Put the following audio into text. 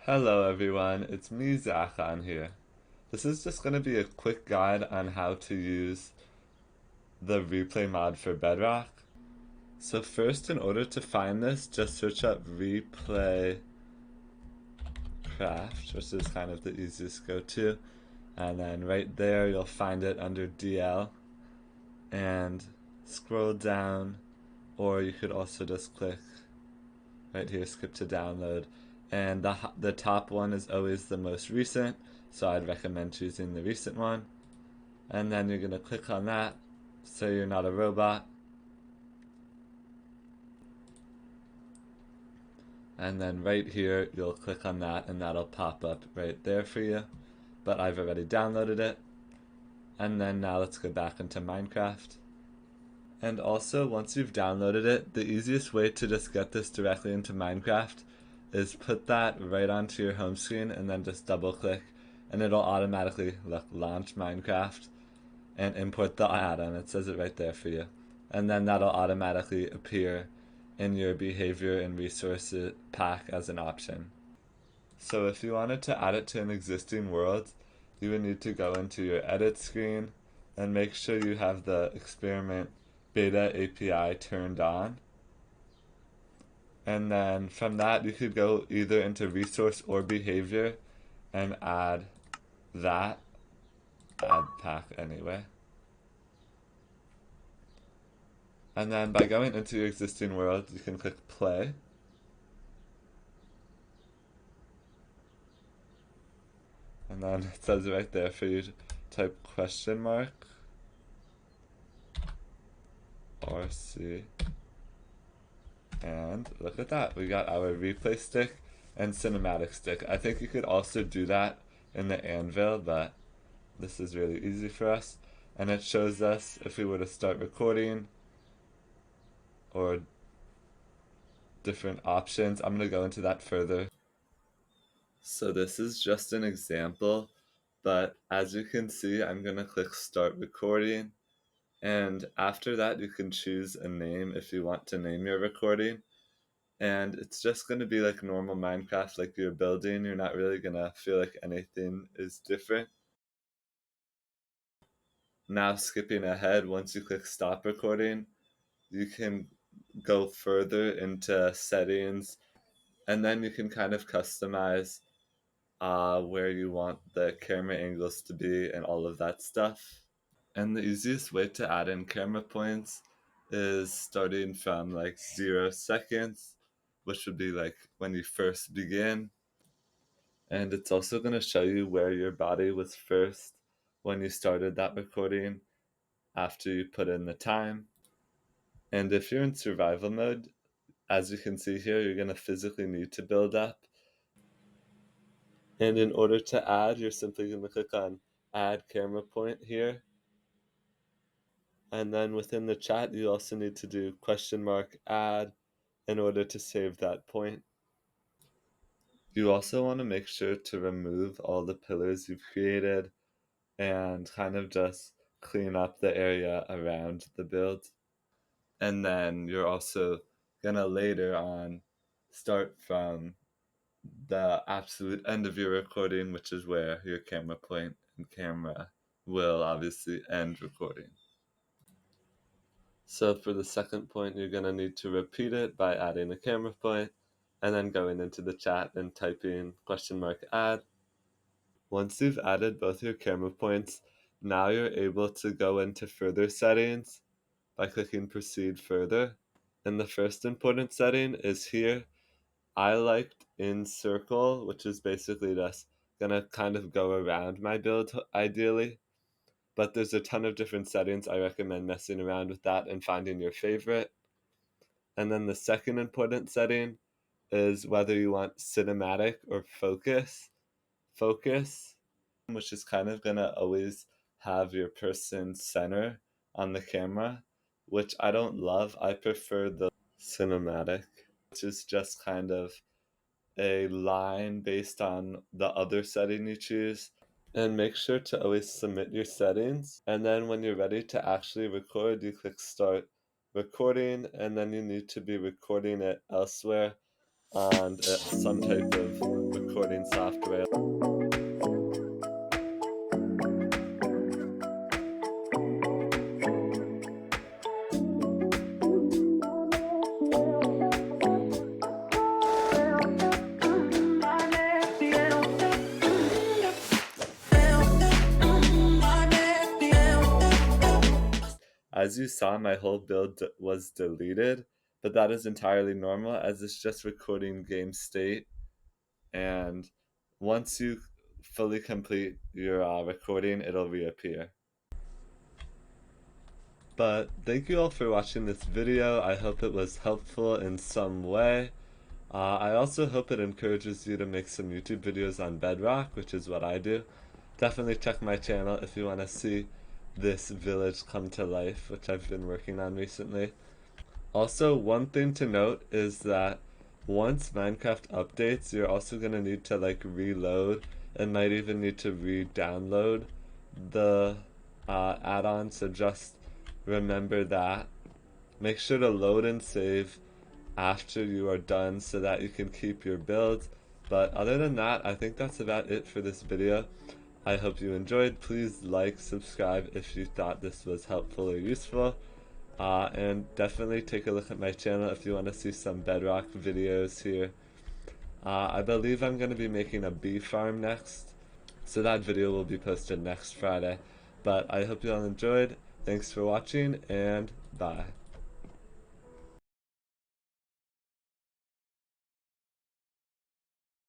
Hello everyone, it's me Zachan here. This is just going to be a quick guide on how to use the replay mod for Bedrock. So first, in order to find this, just search up ReplayCraft, which is kind of the easiest go-to, and then right there you'll find it under DL, and scroll down, or you could also just click right here, skip to download, and the top one is always the most recent, so I'd recommend choosing the recent one. And then you're gonna click on that, so you're not a robot, and then right here you'll click on that and that'll pop up right there for you, but I've already downloaded it. And then now let's go back into Minecraft. And also, once you've downloaded it, the easiest way to just get this directly into Minecraft is put that right onto your home screen and then just double click, and it'll automatically launch Minecraft and import the add-on. It says it right there for you. And then that'll automatically appear in your behavior and resources pack as an option. So if you wanted to add it to an existing world, you would need to go into your edit screen and make sure you have the experiment beta API turned on. And then from that, you could go either into resource or behavior and add that, add pack anyway. And then by going into your existing world, you can click play. And then it says right there for you to type question mark RC. And look at that, we got our replay stick and cinematic stick. I think you could also do that in the anvil, but this is really easy for us. And it shows us if we were to start recording or different options. I'm going to go into that further. So this is just an example, but as you can see, I'm going to click start recording. And after that, you can choose a name if you want to name your recording. And it's just going to be like normal Minecraft, like you're building. You're not really going to feel like anything is different. Now skipping ahead, once you click stop recording, you can go further into settings, and then you can kind of customize where you want the camera angles to be and all of that stuff. And the easiest way to add in camera points is starting from like 0 seconds, which would be like when you first begin. And it's also going to show you where your body was first when you started that recording after you put in the time. And if you're in survival mode, as you can see here, you're going to physically need to build up. And in order to add, you're simply going to click on add camera point here. And then within the chat, you also need to do question mark add in order to save that point. You also want to make sure to remove all the pillars you've created and kind of just clean up the area around the build. And then you're also gonna later on start from the absolute end of your recording, which is where your camera point and camera will obviously end recording. So for the second point, you're gonna need to repeat it by adding a camera point and then going into the chat and typing question mark add. Once you've added both your camera points, now you're able to go into further settings by clicking proceed further. And the first important setting is here. I liked in circle, which is basically just gonna kind of go around my build ideally. But there's a ton of different settings. I recommend messing around with that and finding your favorite. And then the second important setting is whether you want cinematic or focus. Focus, which is kind of gonna always have your person center on the camera, which I don't love. I prefer the cinematic, which is just kind of a line based on the other setting you choose. And make sure to always submit your settings. And then when you're ready to actually record, you click start recording, and then you need to be recording it elsewhere on some type of recording software. As you saw, my whole build was deleted, but that is entirely normal as it's just recording game state, and once you fully complete your recording, it'll reappear. But thank you all for watching this video. I hope it was helpful in some way. I also hope it encourages you to make some YouTube videos on Bedrock, which is what I do. Definitely check my channel if you want to see this village come to life, which I've been working on recently. Also, one thing to note is that once Minecraft updates, you're also going to need to reload and might even need to re-download the add-on, so just remember that. Make sure to load and save after you are done so that you can keep your build. But other than that, I think that's about it for this video. I hope you enjoyed. Please like, subscribe if you thought this was helpful or useful. And definitely take a look at my channel if you want to see some Bedrock videos here. I believe I'm going to be making a bee farm next, so that video will be posted next Friday. But I hope you all enjoyed. Thanks for watching, and bye.